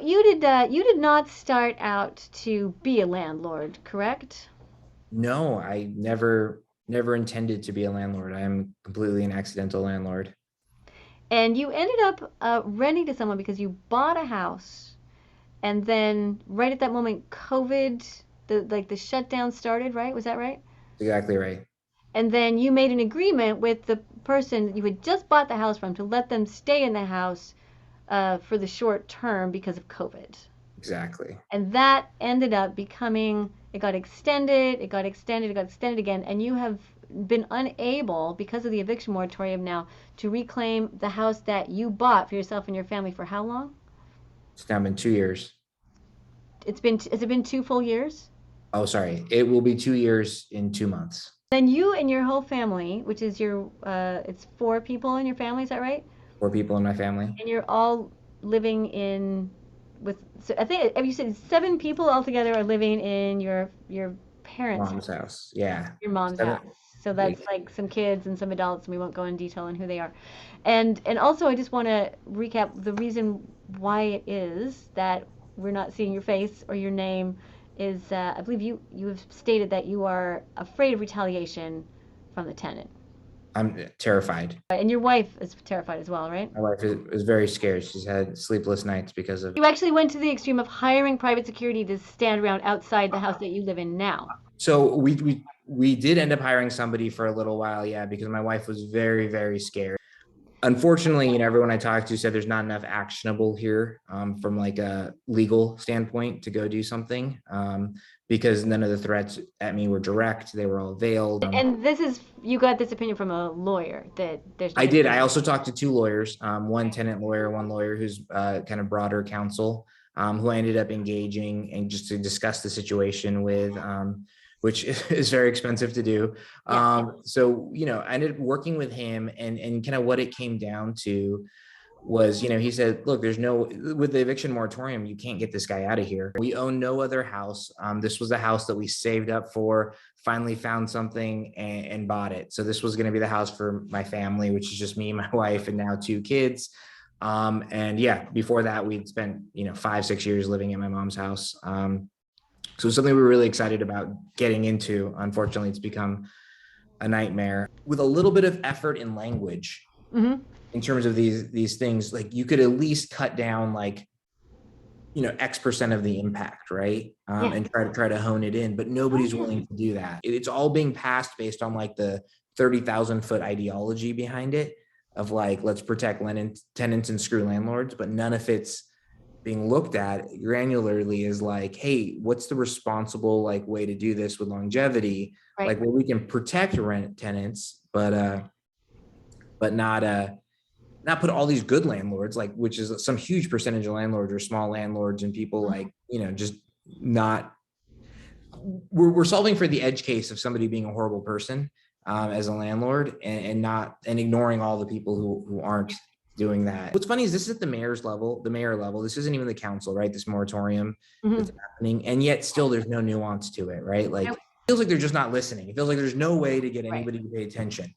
You did not start out to be a landlord, correct? No, I never intended to be a landlord. I am completely an accidental landlord. And you ended up renting to someone because you bought a house, and then right at that moment, COVID, the shutdown started, right? Was that right? Exactly right. And then you made an agreement with the person that you had just bought the house from to let them stay in the house for the short term because of COVID. Exactly. And that ended up becoming, it got extended, it got extended, it got extended again, and you have been unable, because of the eviction moratorium now, to reclaim the house that you bought for yourself and your family for how long? It's now been 2 years. Has it been 2 full years? Oh, sorry. It will be 2 years in 2 months. Then you and your whole family, which is it's 4 people in your family, is that right? 4 people in my family. And you're all living in with, so I think you said 7 people altogether are living in your parents' Mom's house, house. Yeah. your mom's Seven. house. So Yeah. that's like some kids and some adults, and we won't go in detail on who they are. And also, I just want to recap the reason why it is that we're not seeing your face or your name is I believe you have stated that you are afraid of retaliation from the tenant, I'm terrified. and your wife is terrified as well, right? My wife is very scared. She's had sleepless nights because of. You actually went to the extreme of hiring private security to stand around outside the house that you live in now. So we did end up hiring somebody for a little while, yeah, because my wife was very scared. Unfortunately, everyone I talked to said there's not enough actionable here from like a legal standpoint to go do something because none of the threats at me were direct. They were all veiled. And this is, you got this opinion from a lawyer that there's I not did. enough. I also talked to two lawyers, one tenant lawyer, one lawyer who's kind of broader counsel, who I ended up engaging and just to discuss the situation with, which is very expensive to do. Yes. So, I ended up working with him and kind of what it came down to was, he said, look, there's no, with the eviction moratorium, you can't get this guy out of here. We own no other house. This was the house that we saved up for, finally found something and bought it. So this was going to be the house for my family, which is just me, my wife, and now 2 kids. And yeah, before that, we'd spent, 5, 6 years living in my mom's house. So something we were really excited about getting into. Unfortunately, it's become a nightmare. With a little bit of effort in language, Mm-hmm. in terms of these things, like you could at least cut down like X% of the impact, right? Yeah. And try to hone it in, but Oh, nobody's yeah. willing to do that. It's all being passed based on like the 30,000 foot ideology behind it of like let's protect tenants and screw landlords, but none of it's being looked at granularly is like, hey, what's the responsible like way to do this with longevity? Right. Like, well, we can protect rent tenants, but not put all these good landlords, like which is some huge percentage of landlords or small landlords and people like, just not. We're solving for the edge case of somebody being a horrible person as a landlord and not and ignoring all the people who aren't doing that. What's funny is this is at the mayor level. This isn't even the council, right? This moratorium that's Mm-hmm. happening, and yet still there's no nuance to it, right? Like it feels like they're just not listening. It feels like there's no way to get Right. anybody to pay attention.